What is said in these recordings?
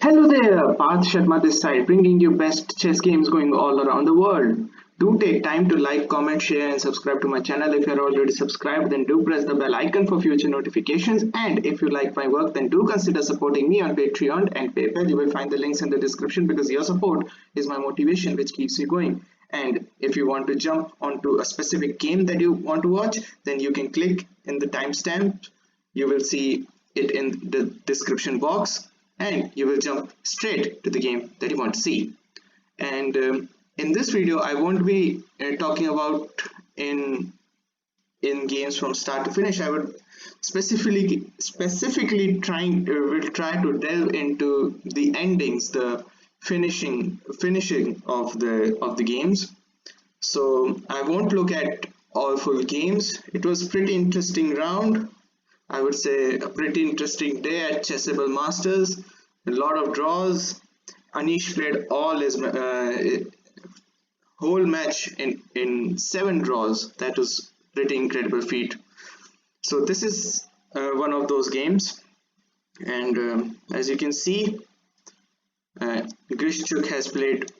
Hello there, Parth Sharma this side, bringing you best chess games going all around the world. Do take time to like, comment, share and subscribe to my channel. If you're already subscribed, then do press the bell icon for future notifications. And if you like my work, then do consider supporting me on Patreon and PayPal. You will find the links in the description because your support is my motivation which keeps you going. And if you want to jump onto a specific game that you want to watch, then you can click in the timestamp. You will see it in the description box and you will jump straight to the game that you want to see. And in this video I won't be talking about in games from start to finish. I would specifically will try to delve into the endings, the finishing of the games. So I won't look at all full games. It was pretty interesting round. I would say a pretty interesting day at Chessable Masters. A lot of draws. Anish played all his whole match in 7 draws. That was pretty incredible feat. So this is one of those games, and as you can see, Grischuk has played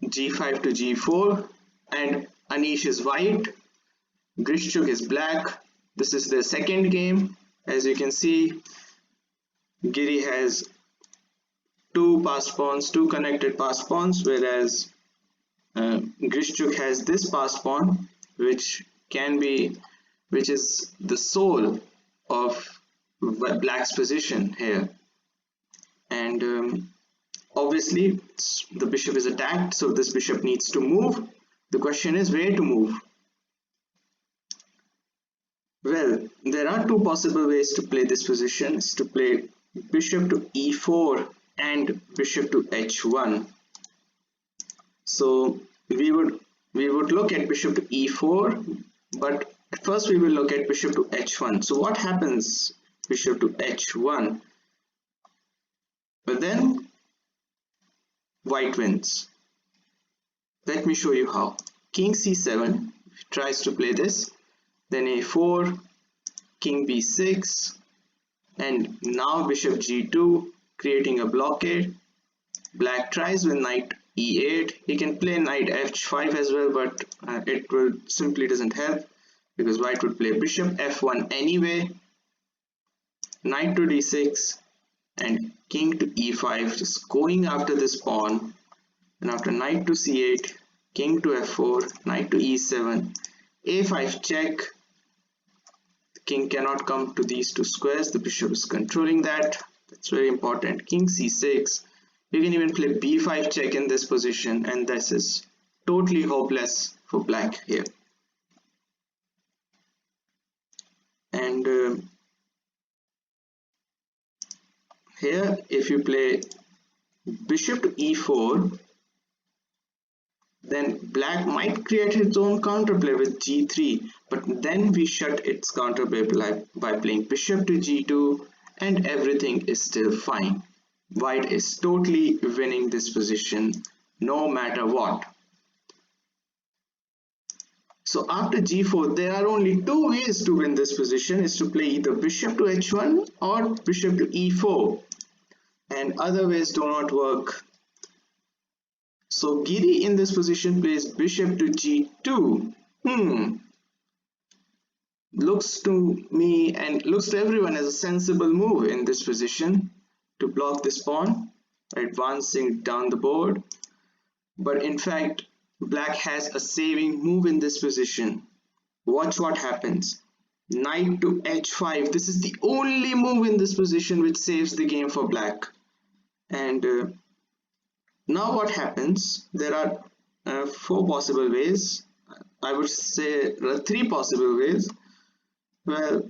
g5 to g4, and Anish is white. Grischuk is black. This is the second game. As you can see, Giri has two connected passed pawns, whereas Grischuk has this passed pawn, which is the soul of black's position here. And obviously the bishop is attacked, so this bishop needs to move. The question is where to move. Well, there are two possible ways to play this position. Is to play bishop to e4 and bishop to h1. So we would look at bishop to e4, but first we will look at bishop to h1. So what happens bishop to h1? But then white wins. Let me show you how. King c7 tries to play this, then a4, king b6, and now bishop g2, creating a blockade. Black tries with knight e8. He can play knight h5 as well, but it will simply doesn't help because white would play bishop f1 anyway. Knight to d6 and king to e5, just going after this pawn. And after knight to c8, king to f4, knight to e7, a5 check. The king cannot come to these two squares. The bishop is controlling that. That's very important. King c6. You can even play b5 check in this position, and this is totally hopeless for black here. And here, if you play bishop to e4, then black might create its own counterplay with g3, but then we shut its counterplay by playing bishop to g2, and everything is still fine. White is totally winning this position no matter what. So after g4, there are only two ways to win this position, is to play either bishop to h1 or bishop to e4, and other ways do not work. So Giri in this position plays bishop to g2. Looks to me and looks to everyone as a sensible move in this position to block this pawn, advancing down the board. But in fact, black has a saving move in this position. Watch what happens. Knight to h5. This is the only move in this position which saves the game for black. And now what happens? There are 4 possible ways. I would say there are 3 possible ways. Well,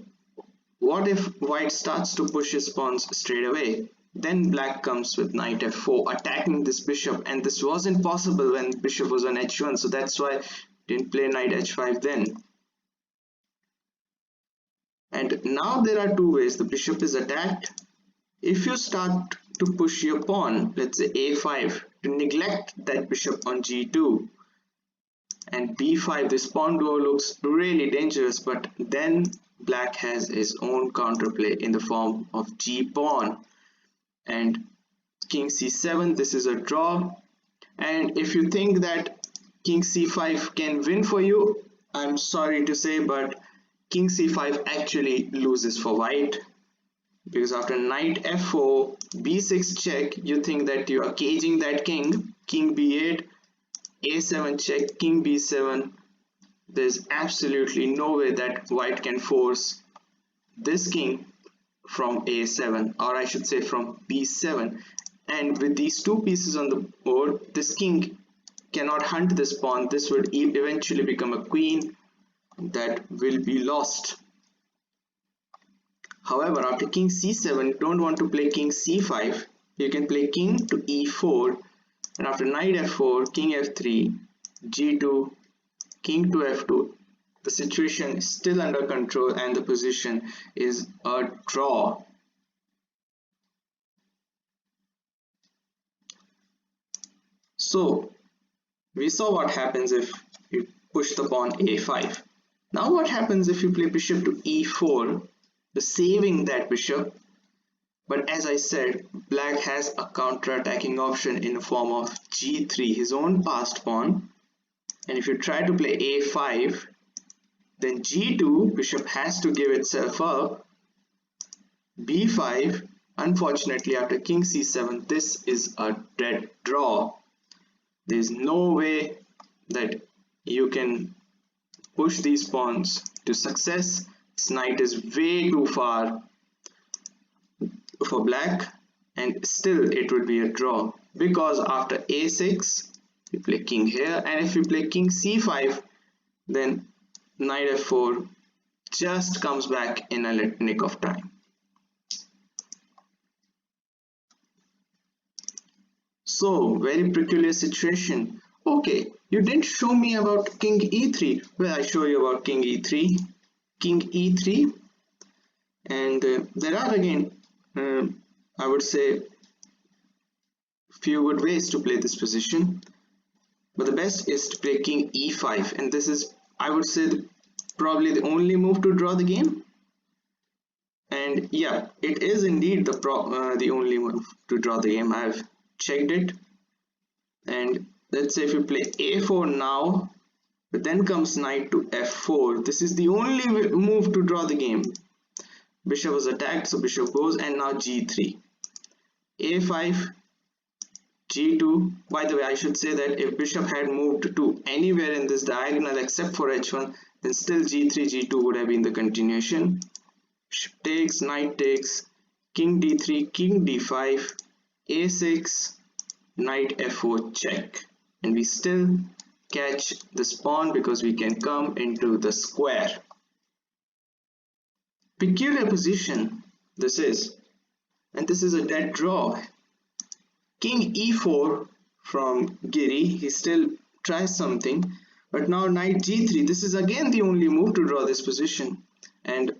what if white starts to push his pawns straight away? Then black comes with knight f4, attacking this bishop, and this wasn't possible when bishop was on h1, so that's why didn't play knight h5 then. And now there are 2 ways. The bishop is attacked. If you start to push your pawn, let's say a5, to neglect that bishop on g2, and b5, this pawn duo looks really dangerous, but then black has his own counterplay in the form of g pawn, and king c7, this is a draw. And if you think that king c5 can win for you, I'm sorry to say, but king c5 actually loses for white, because after knight f4, b6 check, you think that you are caging that king, king b8, a7 check, king b7. There's absolutely no way that white can force this king from a7, or I should say from b7. And with these two pieces on the board, this king cannot hunt this pawn. This would eventually become a queen that will be lost. However, after king c7, you don't want to play king c5. You can play king to e4, and after knight f4, king f3, g2, king to f2. The situation is still under control and the position is a draw. So we saw what happens if you push the pawn a5. Now what happens if you play bishop to e4, saving that bishop? But as I said, black has a counter-attacking option in the form of g3, his own passed pawn. And if you try to play a5, then g2, bishop has to give itself up. b5, unfortunately after king c7, this is a dead draw. There is no way that you can push these pawns to success. This knight is way too far for black, and still it would be a draw, because after a6 you play king here, and if you play king c5, then knight f4 just comes back in a nick of time. So very peculiar situation. Okay, you didn't show me about king e3. Well, I show you about king e3. King e3, and there are again I would say few good ways to play this position, but the best is to play king e5, and this is, I would say, probably the only move to draw the game. And yeah, it is indeed the only move to draw the game. I've checked it. And let's say if you play a4 now, but then comes knight to f4, this is the only move to draw the game. Bishop was attacked, so bishop goes, and now g3, a5, g2. By the way, I should say that if bishop had moved to anywhere in this diagonal except for h1, then still g3, g2 would have been the continuation. Bishop takes, knight takes, king d3, king d5, a6, knight f4 check, and we still catch this pawn because we can come into the square. Peculiar position this is, and this is a dead draw. King e4 from Giri, he still tries something, but now knight g3, this is again the only move to draw this position, and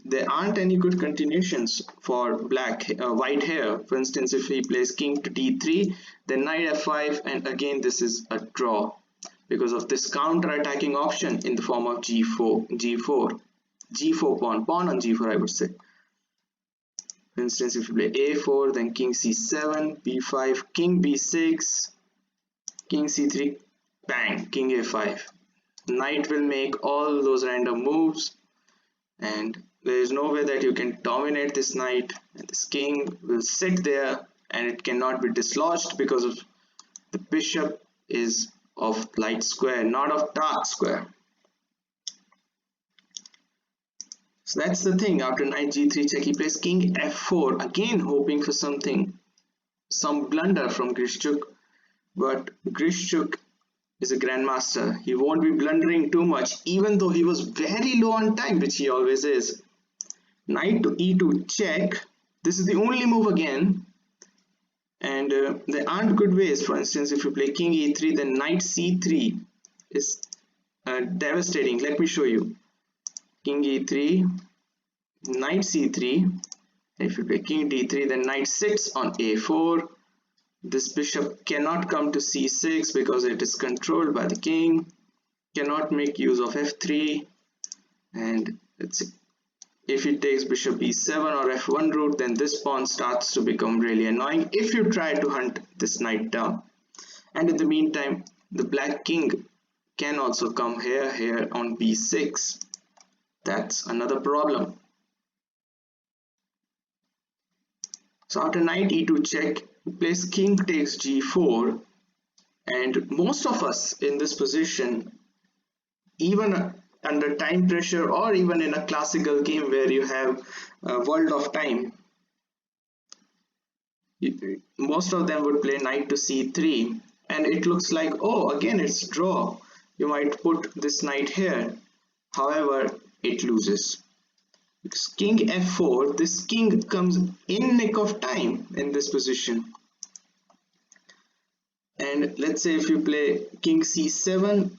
there aren't any good continuations for white here. For instance, if he plays king to d3, then knight f5, and again this is a draw because of this counter-attacking option in the form of g4 pawn on g4, I would say. For instance, if you play a4, then king c7, b5, king b6, king c3, bang, king a5. Knight will make all those random moves, and there is no way that you can dominate this knight, and this king will sit there and it cannot be dislodged because of the bishop is of light square, not of dark square. So that's the thing. After knight g3 check, he plays king f4, again hoping for some blunder from Grischuk, but Grischuk is a grandmaster. He won't be blundering too much, even though he was very low on time, which he always is. Knight to e2 check. This is the only move again, and there aren't good ways. For instance, if you play king e3, then knight c3 is devastating. Let me show you. King e3, knight c3. If you play king d3, then knight sits on a4. This bishop cannot come to c6 because it is controlled by the king. Cannot make use of f3, and if he takes bishop e7 or f1 route, then this pawn starts to become really annoying if you try to hunt this knight down. And in the meantime, the black king can also come here on b6. That's another problem. So after knight e2 check, he plays king takes g4, and most of us in this position, even under time pressure or even in a classical game where you have a world of time, most of them would play knight to c3, and it looks like, oh, again it's draw. You might put this knight here. However, it loses. Because king f4, this king comes in nick of time in this position. And let's say if you play king c7,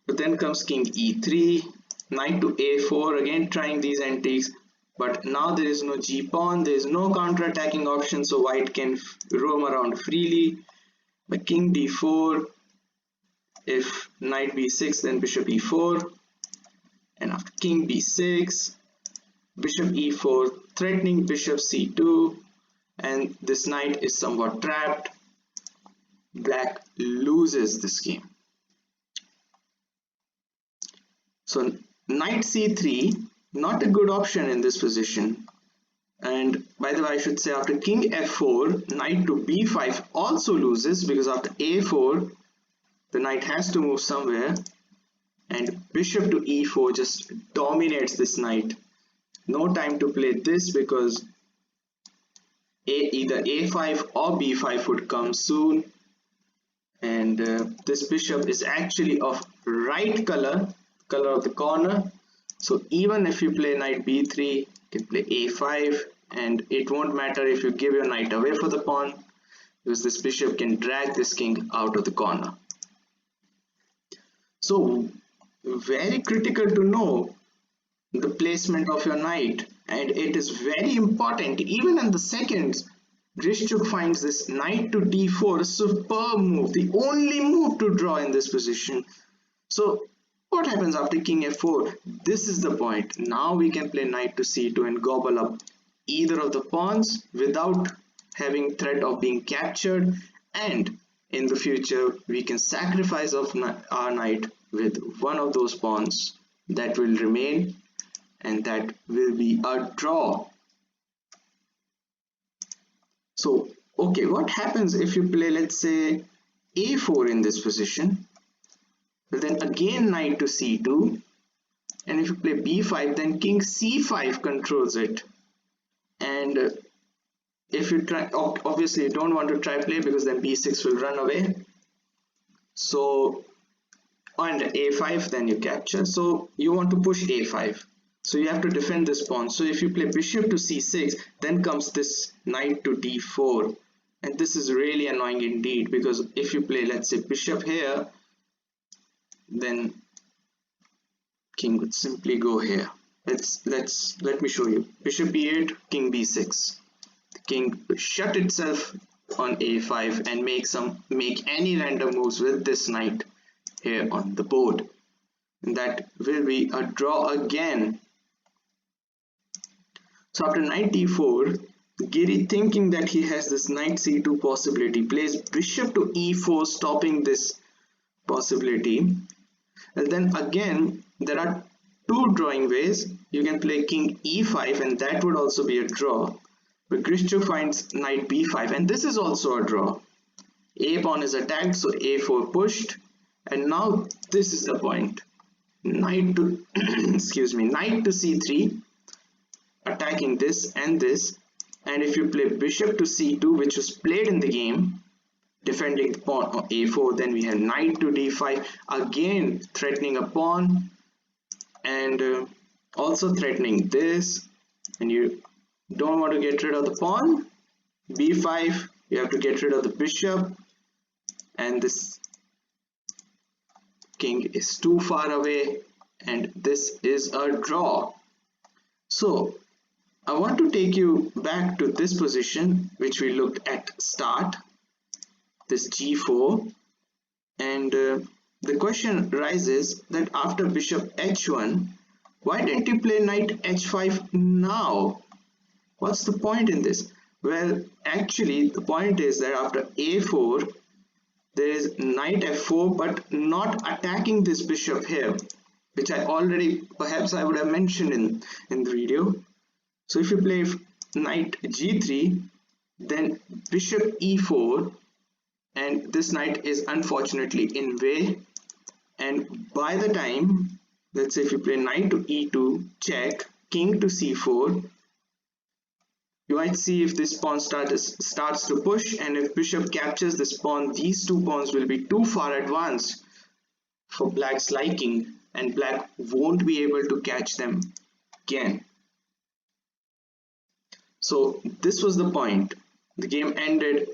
but then comes king e3, knight to a4, again trying these antiques, but now there is no g pawn, there is no counter-attacking option, so white can roam around freely. But king d4, if knight b6, then bishop e4, and after king b6, bishop e4, threatening bishop c2, and this knight is somewhat trapped. Black loses this game. So knight c3, not a good option in this position. And by the way, I should say after king f4, knight to b5 also loses, because after a4, the knight has to move somewhere, and bishop to e4 just dominates this knight. No time to play this, because either a5 or b5 would come soon, and this bishop is actually of right color of the corner. So even if you play knight b3, you can play a5, and it won't matter if you give your knight away for the pawn, because this bishop can drag this king out of the corner. So very critical to know the placement of your knight, and it is very important. Even in the seconds, Grischuk finds this knight to d4 a superb move, the only move to draw in this position. So what happens after king f4? This is the point. Now we can play knight to c2 and gobble up either of the pawns without having threat of being captured, and in the future we can sacrifice of our knight with one of those pawns that will remain, and that will be a draw. So okay, what happens if you play, let's say, a4 in this position? Well, then again knight to c2, and if you play b5, then king c5 controls it. And if you try, obviously you don't want to try play, because then b6 will run away. So on a5, then you capture. So you want to push a5, so you have to defend this pawn. So if you play bishop to c6, then comes this knight to d4, and this is really annoying indeed, because if you play, let's say, bishop here, then king would simply go here. Let me show you. Bishop e8, king b6. The king shut itself on a5 and make any random moves with this knight here on the board, and that will be a draw again. So after knight d4, Giri, thinking that he has this knight c2 possibility, plays bishop to e4, stopping this possibility. And then again, there are two drawing ways. You can play king e5, and that would also be a draw. But Grischuk finds knight b5, and this is also a draw. A pawn is attacked, so a4 pushed, and now this is the point. Knight to excuse me, knight to c3, attacking this and this. And if you play bishop to c2, which was played in the game, defending the pawn on a4, then we have knight to d5, again threatening a pawn, and also threatening this. And you don't want to get rid of the pawn. b5, you have to get rid of the bishop, and this king is too far away, and this is a draw. So I want to take you back to this position which we looked at start, this g4, and the question rises that after bishop h1, Why didn't you play knight h5 now? What's the point in this? Well, actually the point is that after a4 there is knight f4, but not attacking this bishop here, which I already perhaps I would have mentioned in the video. So if you play knight g3, then bishop e4, and this knight is unfortunately in way, and by the time, let's say if you play knight to e2 check, king to c4, you might see if this pawn starts to push, and if bishop captures this pawn, these two pawns will be too far advanced for black's liking, and black won't be able to catch them again. So this was the point. The game ended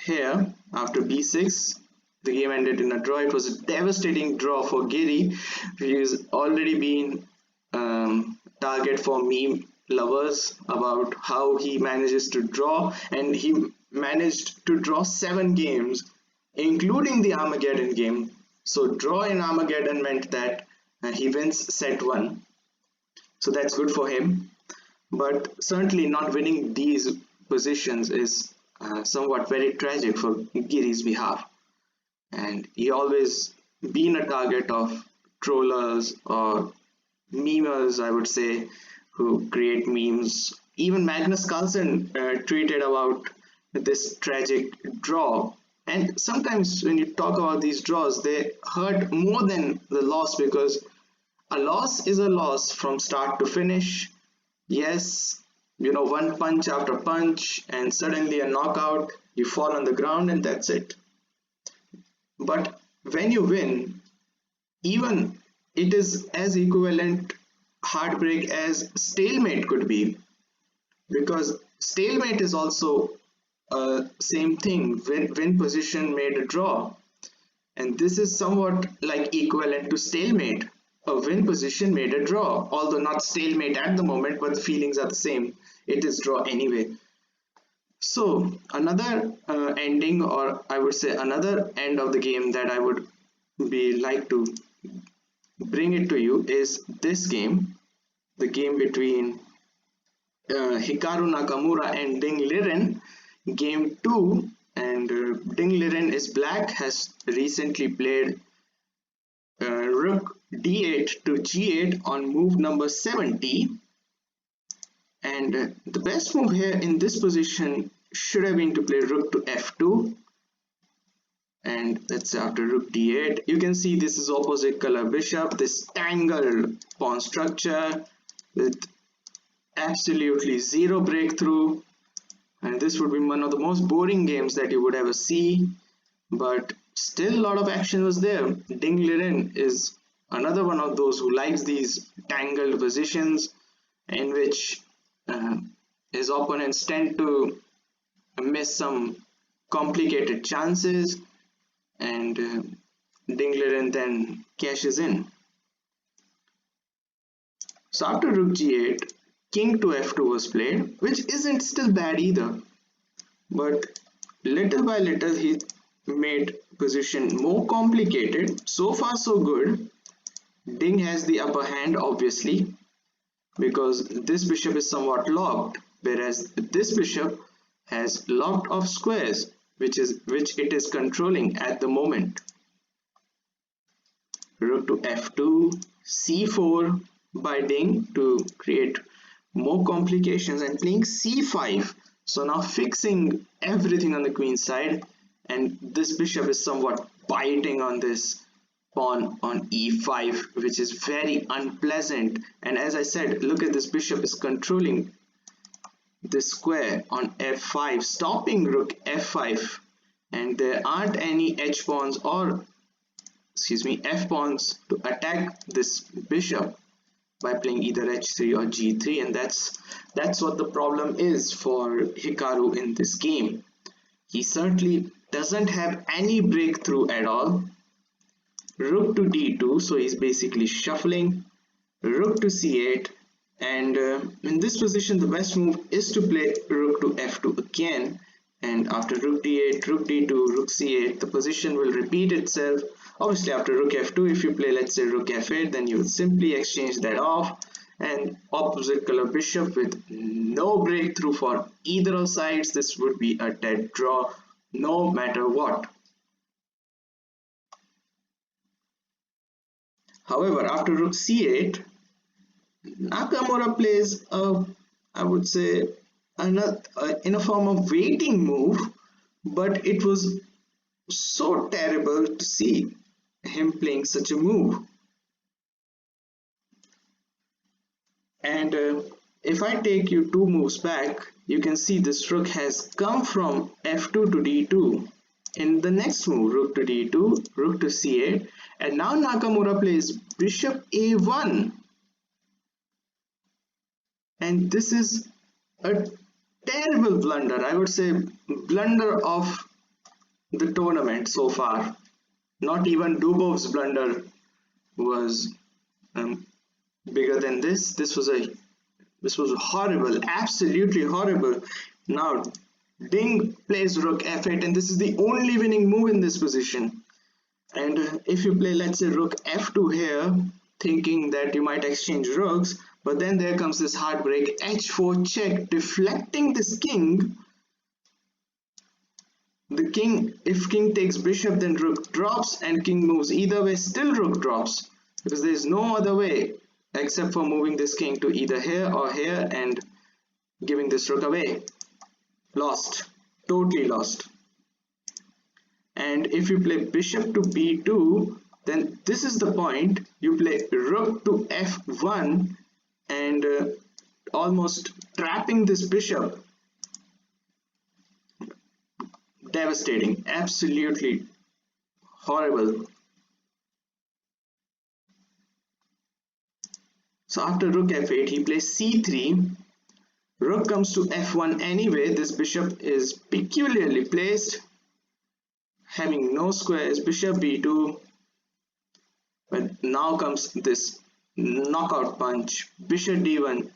here after b6. The game ended in a draw. It was a devastating draw for Giri. He's already been target for meme lovers about how he manages to draw, and he managed to draw 7 games, including the Armageddon game. So draw in Armageddon meant that he wins set 1. So that's good for him. But certainly not winning these positions is somewhat very tragic for Giri's behalf. And he always been a target of trollers or memers, I would say, who create memes. Even Magnus Carlsen tweeted about this tragic draw. And sometimes when you talk about these draws, they hurt more than the loss, because a loss is a loss from start to finish. Yes, you know, one punch after punch and suddenly a knockout, you fall on the ground and that's it. But when you win, even it is as equivalent heartbreak as stalemate could be, because stalemate is also same thing, win position made a draw, and this is somewhat like equivalent to stalemate. A win position made a draw, although not stalemate at the moment, but the feelings are the same. It is draw anyway. So another ending, or I would say another end of the game that I would be like to bring it to you is this game, the game between Hikaru Nakamura and Ding Liren, game 2. And Ding Liren is black, has recently played rook d8 to g8 on move number 70, and the best move here in this position should have been to play rook to f2, and that's after rook d8. You can see this is opposite color bishop, this tangled pawn structure with absolutely zero breakthrough, and this would be one of the most boring games that you would ever see, but still a lot of action was there. Ding Liren is another one of those who likes these tangled positions in which his opponents tend to miss some complicated chances, and Ding Liren then cashes in. So after rook g8, king to f2 was played, which isn't still bad either, but little by little he made position more complicated. So far so good. Ding has the upper hand, obviously, because this bishop is somewhat locked, whereas this bishop has locked off squares, which it is controlling at the moment. Rook to f2, c4 by Ding to create more complications, and playing c5. So now fixing everything on the queen side, and this bishop is somewhat biting on this pawn on e5, which is very unpleasant. And as I said, look at this bishop is controlling this square on f5, stopping rook f5, and there aren't any h pawns or f pawns to attack this bishop by playing either h3 or g3, and that's what the problem is for Hikaru in this game. He certainly doesn't have any breakthrough at all. Rook to d2, so he's basically shuffling. Rook to c8, and in this position the best move is to play rook to f2 again, and after rook d8, rook d2, rook c8, the position will repeat itself. Obviously after rook f2, if you play let's say rook f8, then you will simply exchange that off, and opposite color bishop with no breakthrough for either of sides. This would be a dead draw no matter what. However, after rook c8, Nakamura plays I would say in a form of waiting move, but it was so terrible to see him playing such a move. And if I take you two moves back, you can see this rook has come from f2 to d2. In the next move, rook to d2, rook to c8, and now Nakamura plays bishop a1. And this is a terrible blunder, I would say blunder of the tournament so far. Not even Dubov's blunder was bigger than this. This was horrible, absolutely horrible. Now Ding plays rook f8, and this is the only winning move in this position. And if you play let's say rook f2 here, thinking that you might exchange rooks, but then there comes this heartbreak h4 check, deflecting this king. The king, if king takes bishop, then rook drops, and king moves either way, still rook drops, because there is no other way except for moving this king to either here or here and giving this rook away. Lost, totally lost. And if you play bishop to b2, then this is the point. You play rook to f1 and almost trapping this bishop. Devastating, absolutely horrible. So after rook f8, he plays c3. Rook comes to f1 anyway. This bishop is peculiarly placed, having no squares. Bishop b2, but now comes this knockout punch. Bishop d1,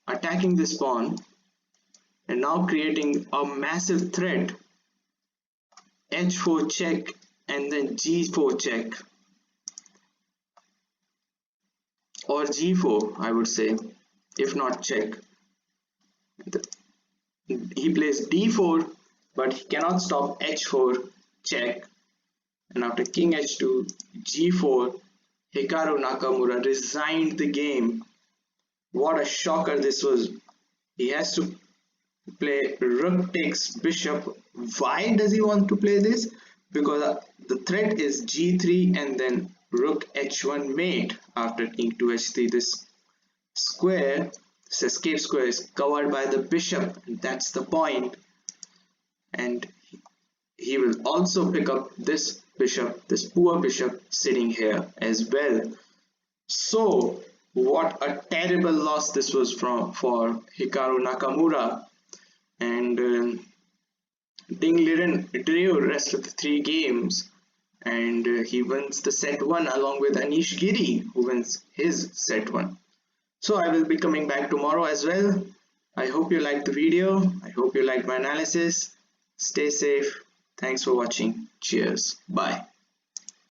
attacking this pawn, and now creating a massive threat. h4 check, and then g4 check, or g4 I would say, if not check. He plays d4, but he cannot stop h4 check, and after king h2, g4, Hikaru Nakamura resigned the game. What a shocker this was. He has to play rook takes bishop. Why does he want to play this? Because the threat is g3 and then rook h1 mate. After king to h3, this square, this escape square, is covered by the bishop. That's the point. And he will also pick up this bishop, this poor bishop sitting here as well. So what a terrible loss this was for Hikaru Nakamura. And Ding Liren drew rest of the 3 games, and he wins the set 1 along with Anish Giri, who wins his set 1. So I will be coming back tomorrow as well. I hope you liked the video. I hope you liked my analysis. Stay safe. Thanks for watching. Cheers. Bye.